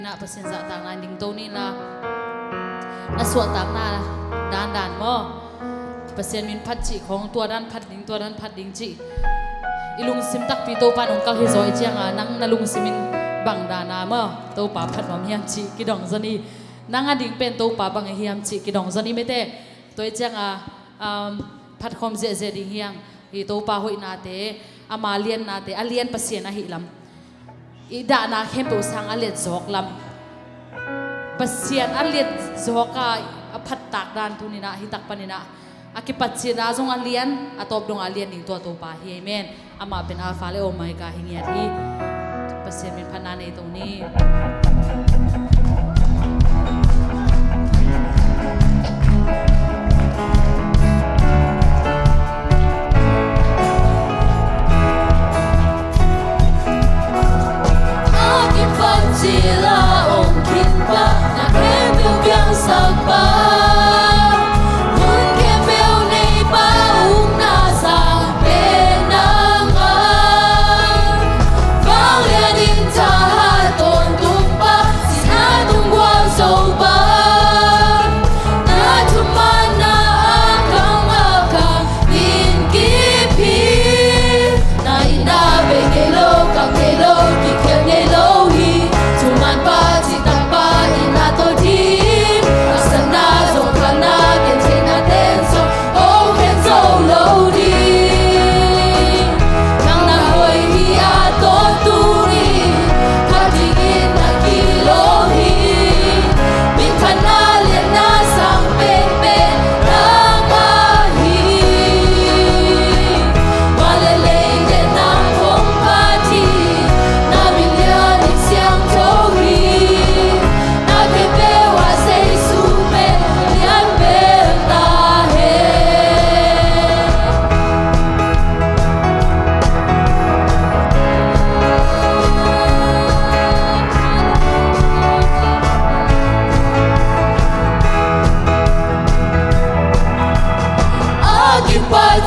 na pasin sa tang na ding to ni na suat tang na dan mo pasin min phat chi khong tua dan phat ding chi ilung sim tak pi to pa nong kal hi zoi chiang nang na lung simin bang dana mo to pa phat mam hiam chi ki dong zani nang ding pen to pa bang hiam chi ki dong zani mete toi chiang phat khom je ding hiang hi to pa hoi na te amalian na te alien pasien a hi lam ida na khem pe sang alet zok lam pasian alet zoka aphat tak dan tu ni na hitak panina akipat sira zong alian atop dong alian ning to pa hi amen ama pen a fale o mai ka hingiat hi pasien min phanane to ni Sila ong kinpa na kembel biang sakpa Mun kembel nei paung na sang penangan Valia din tahaton tumpa sinadong buang soba Na tumana akang inkipi Na inabe kelo kang kelo kikel kelo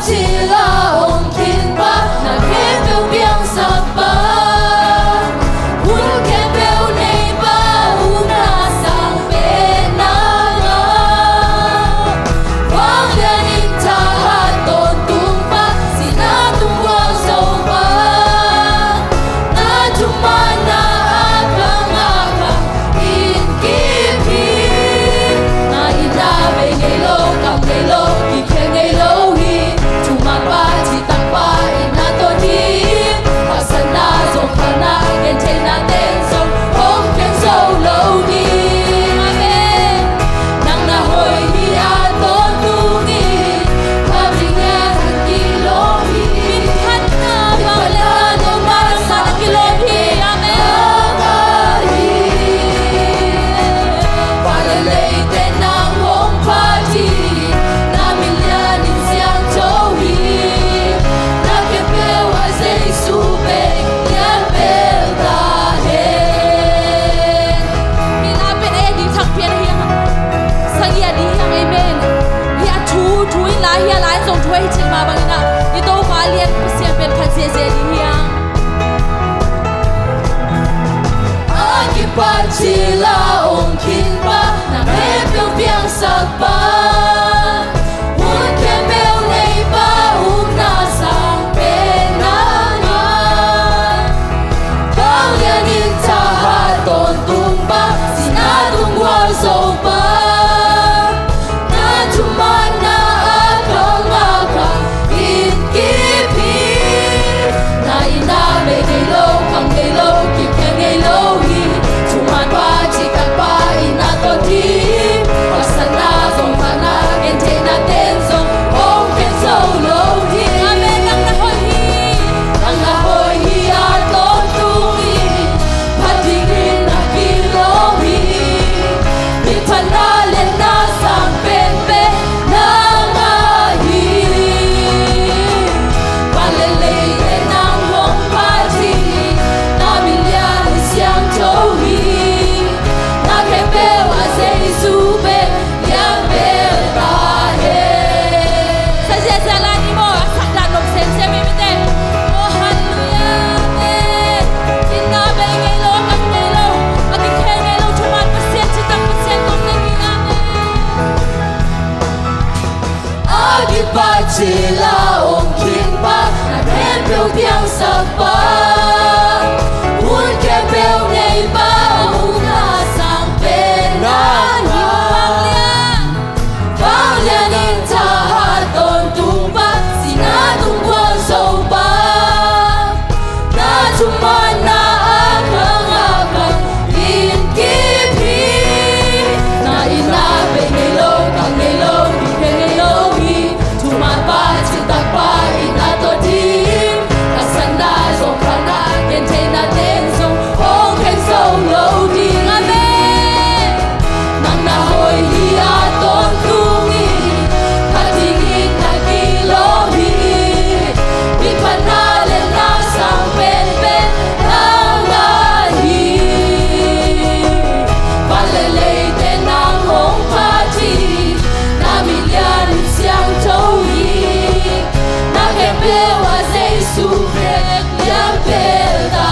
Sila ong kinpa na kembel biang sakpa Mun kembel nei paung na sang penangan Valia din tahaton tumpa sinadong buang soba Na tumana akang inkipi Na inabe ngelo kang ngelo kikel ngelo Sila ong kinpa na kembel biang sakpa Mun kembel nei paung na sang penangan Valia din tahaton tumpa sinadong buang soba Na tumana akang inkipi Na inabe ngelo kang ngelo kikel ngelo sila ong kimpa na kembel tiang sakpa un kembel nei bau na sang pena Bao lian in ta ton tung ba sinatung buwan sâu ba na chuman na akang akang in kipi na ina be ngelo kang ngelo di ke ngelo hi chuman ba chitak ba ina to di kasanda so kana ken te na ten so oh ken so lo di amen nang na hoi hi a ton tungi katingin na kilohi di panale na sang pen pen nang lahi palele te nang hong pati na milyan siyang tohi na kepe wa Jesu rek liang pelta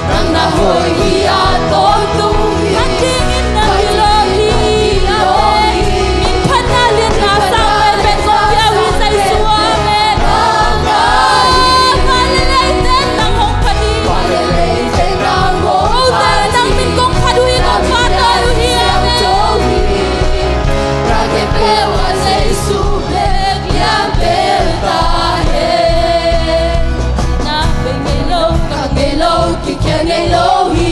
nang na hoi hi a ton tungi katingin na kilohi min panale na sang pen pen kong pia wi Jesu amen palele te nang hong pati palele te nang hong pati nang min kong padui kong pata yu hi amen ra kepe wa Jesu rek liang pelta na be ngelo ka ngelo ki ke ngelo hi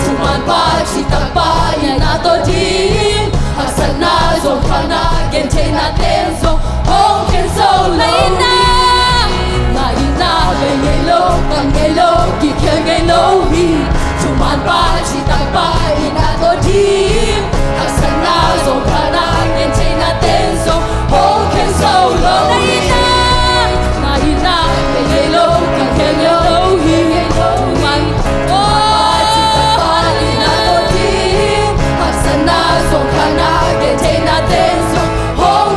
chuman pa chi tak pa ya na to dim hasana zo khana gen te na ten zo hong ken so lo na ina be ngelo ka ngelo ki ke ngelo hi chuman pa chi tak pa ya na to dim hasana zo khana gen te na ten zo hong ken so lo na ina be ngelo ka ngelo hi chuman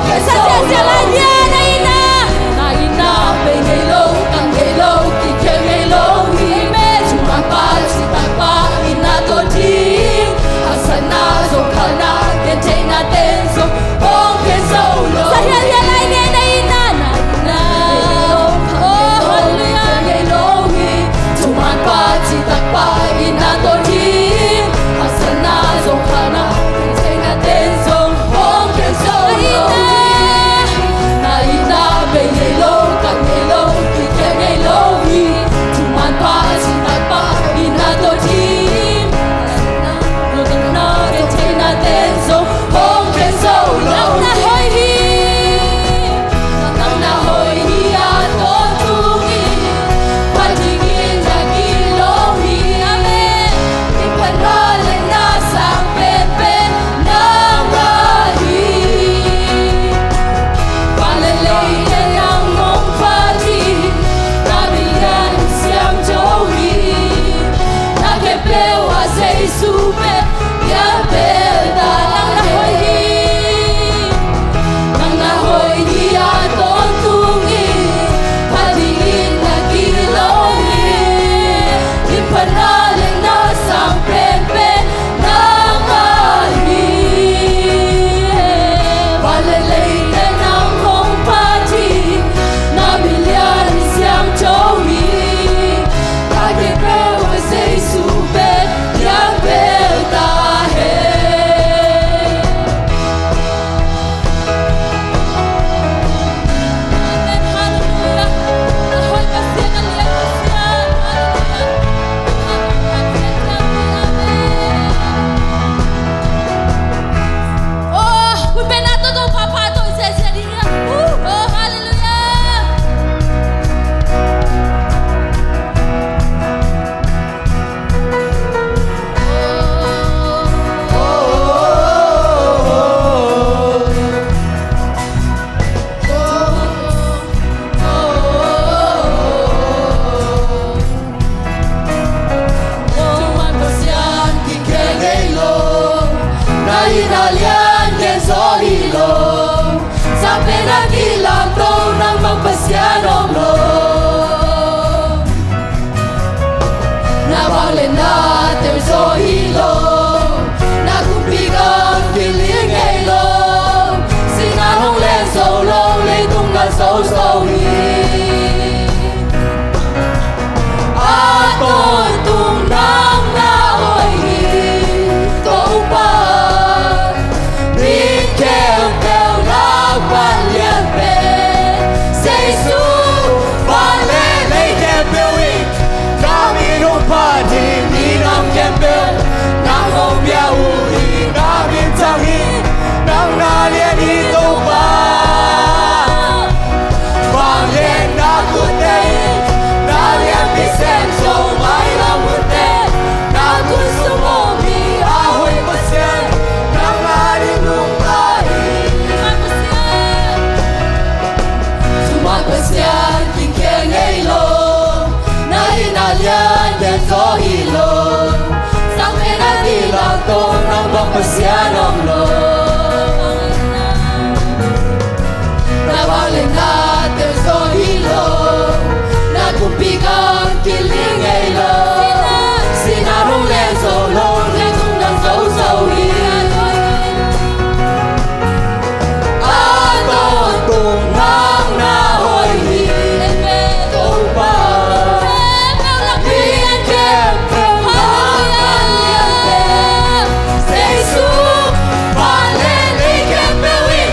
Hãy subscribe cho kênh Ghiền Mì Gõ để không bỏ lỡ pasian om lo Nabalik natin so hilo Nagkumpigang kiling ay lo Sinarong leso lo Lesong ng so-so-hi Aton tungang na hoy hi Tâu ba Lian kem kem Hakan lian kem Seisu Pale li kem pewi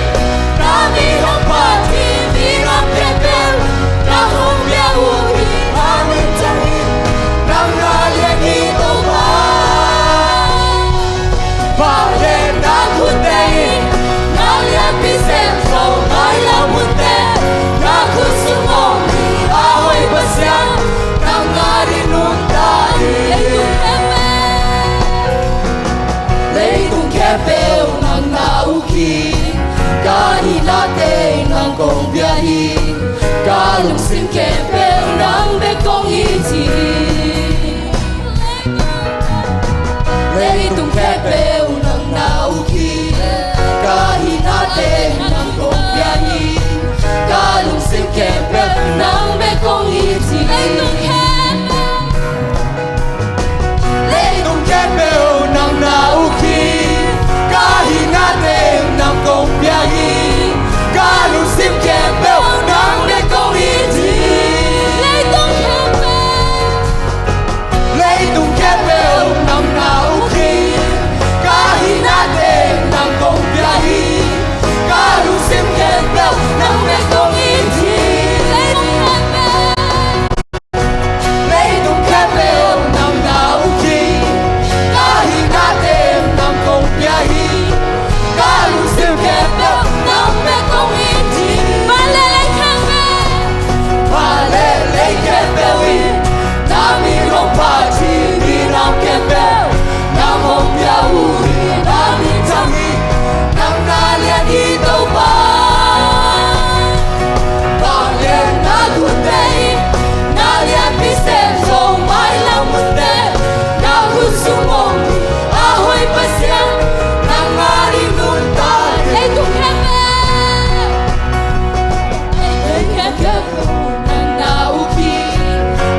Kami hompat Kimi ram kem pew Kahong biawi Amin cari Nang nalian hi tâu ba Pale na kutei Nalian pisem so Mai la munte Na kusumong Ni ahoy pasyan Nang narinun tali Leitung kepeu Nang nauki Kahinate Nang kong biyahi Kalungsim kepeu Nang bekong iti Leitung kepeu Nang nauki Kahinate Nang kong biyahi Kalungsim kepeu Nang bekong iti Leitung kepeu Nang nauki Kahinate Nang kong biyahi Kalungsim kepeu Nang bekong iti Leitung kepeu Nang nauki Kahinate Nang kong biyahi Kalungsim kepeu Nang bekong iti Leitung kepeu Nang nauki Kahinate Nang kong biyahi Kalungsim kepeu Nang bekong iti Palelei kepewi Nami rompati Minam kepeu Nang hong biawi Nami tangi Nang nalian hitaw pa Panglen na kutei Nalian pisem So may lang munte Na kusumong Ahoy pasyan Nang marinun tayo Leitung kepeu Nang nauki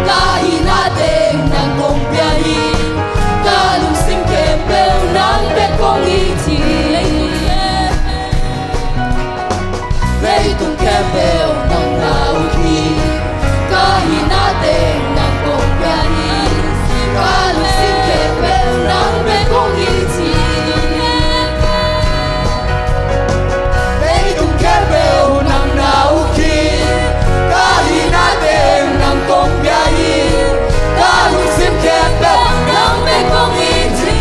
Kahinate Nang kong biyahi Kalungsim kepeu Nang bekong iti Leitung kepeu Nang nauki Kahinate Nang kong biyahi Kalungsim kepeu Nang bekong iti Leitung kepeu Nang nauki Kahinate Nang kong biyahi Kalungsim kepeu Nang bekong iti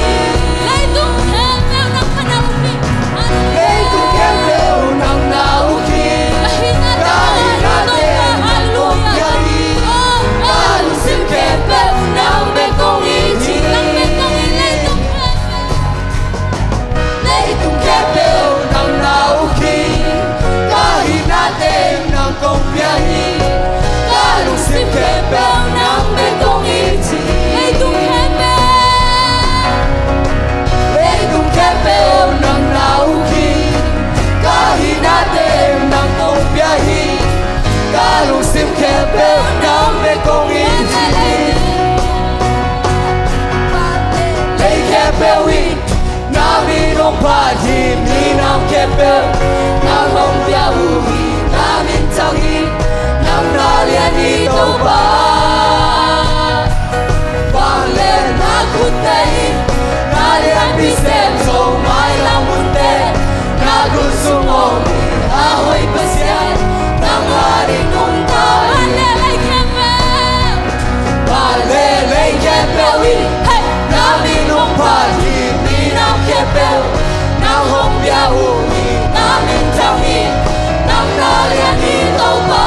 Leitung kepeu Nang nauki Kahinate Nang kong biyahi Kalungsim kepeu Nang bekong iti Leitung kepeu Nang nauki Kahinate Nang kong biyahi Kalungsim kepeu Nang bekong iti Leitung kepeu Nang nauki Kahinate Nang kong biyahi Kalungsim kepeu Nang bekong iti Lei kepewi Nami rompati Minam kepeu Nang hong biawi Nami tangi Nang nalian hitaw pa Panglen na kutei Nalian pisem So may lang munte Na gusumong Ahoy pasyan Nang marinun tayo Palelei kepewi Nami rompati Minam kepeu Nang hong biawi Namin tangi Nang nalian hitaw pa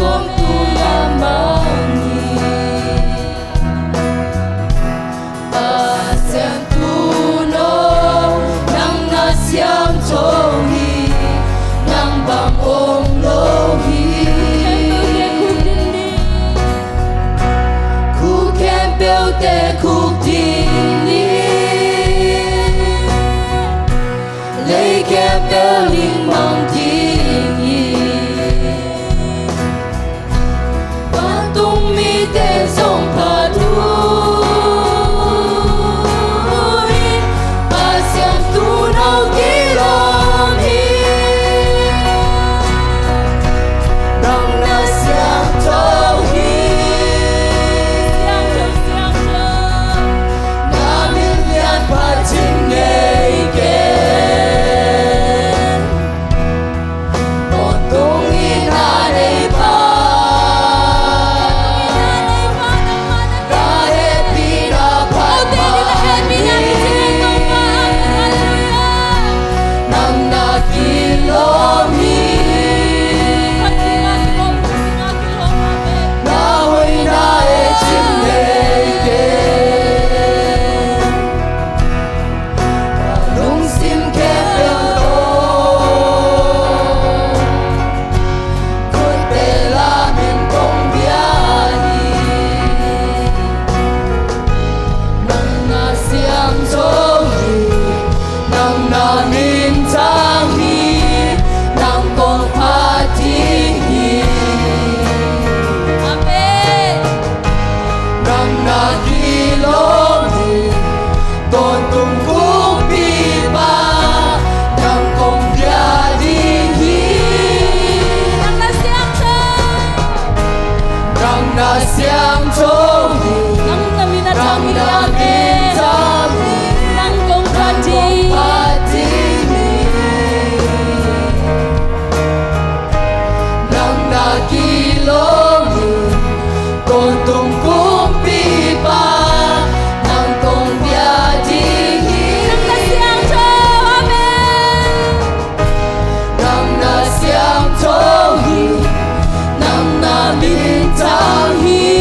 con tu namangi Asentuno nang nasyam tongi nang bangong lohi Ku kempel te kukdini Lei kempel ling mang tingi Patung mi te song padui Pasiang tunau kilomi Nang nasyang tauhi Namin liat pacing ngeiken Totungin anay pa Kahit pinapagmahali Nang nakilomi Nahoy na echimneiken Nung simkepelo Ko'y telamin kong biyahe Nang nasyang jogi Nang namintangi Nang kong patihi Amen Nang nakilomi Tontong kupipa Nang kong biyahihi Nang nasyang jogi Nang namintangi Nang kong patihi Nang nakilomi Tontong kupipa Nang kong biyahihi Nang nasyang jogi Nang namintangi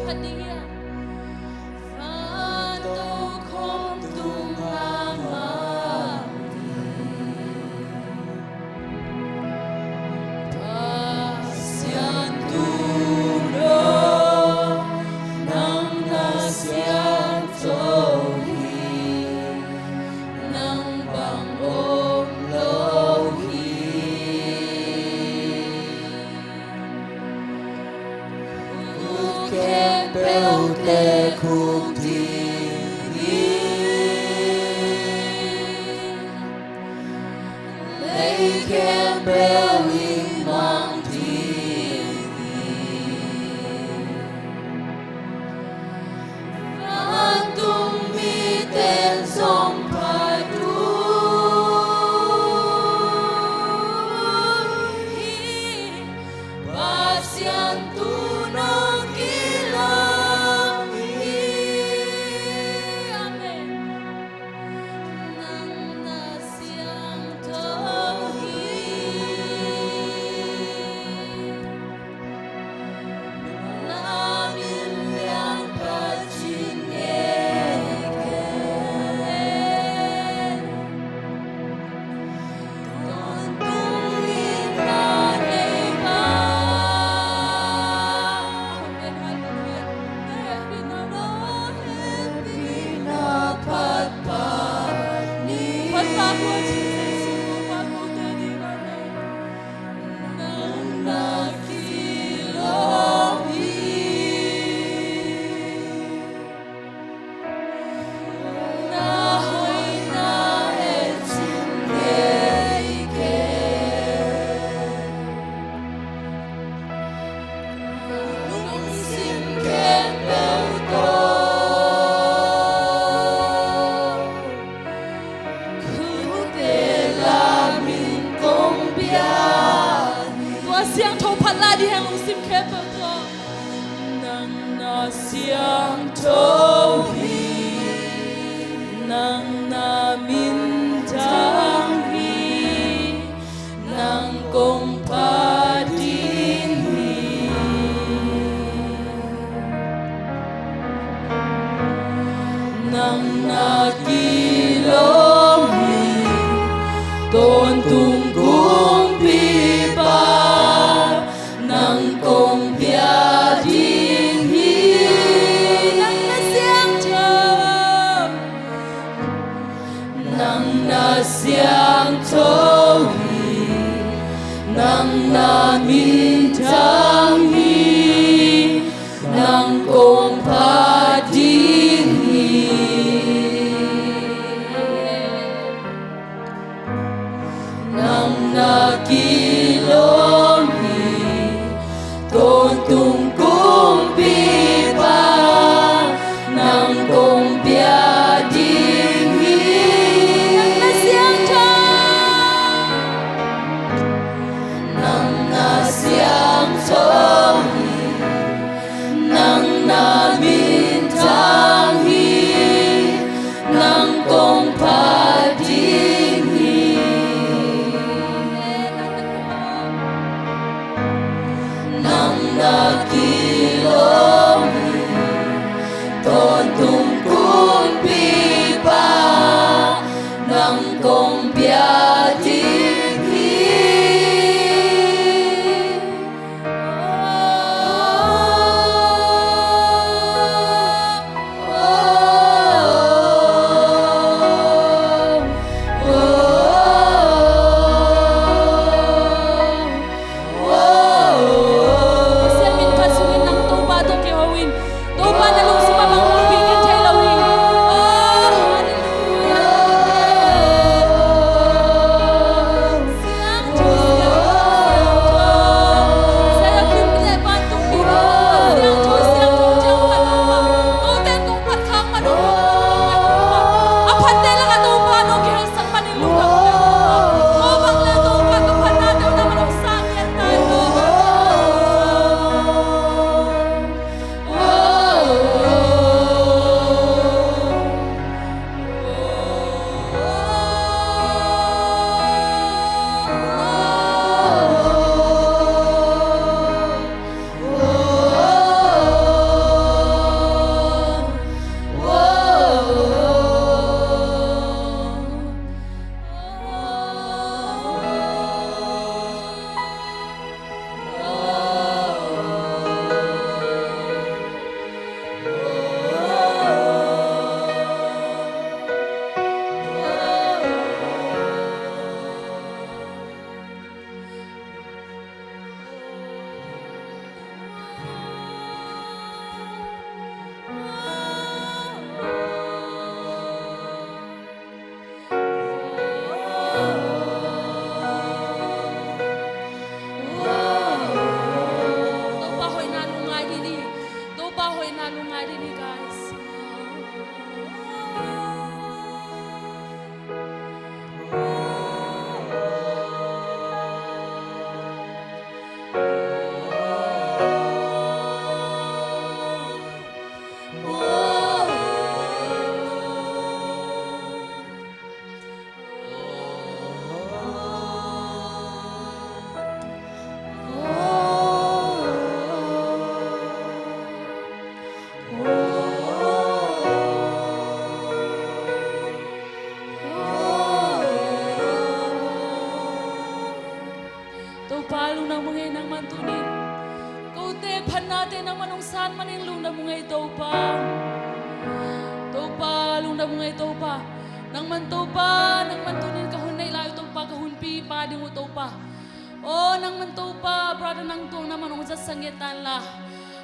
พัดดิ้ง Tau pa lung na mungay nang mantunin. Kau te pan natin ang manungsan maning lung na mungay tau pa. Tau pa lung na mungay tau pa. Nang mantau pa, nang mantunin kahun na ilayo tau pa, kahun pi pa di mo tau pa. Oh, nang mantau pa, brother nang tuang naman ang sangitan la.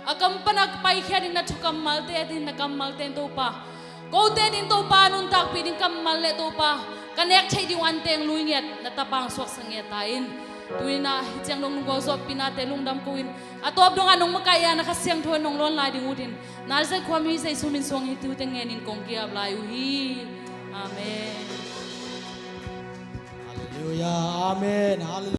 Akam panagpay kaya din na chukam malte din nagam malte tau pa. Kau te din tau pa nun tak piding kam malte tau pa. Kanek chay di wante ang luinget natapang swak sangitain. Tuwin na hitsang nung gawasop pinate lungdam kuwin. Ato abdong anong makaya nakasiyang tuwan nung lon lading udin. Narisay kwami say suminswang hitu tengenin kong kiab layuhi. Amen. Hallelujah. Amen. Hallelujah.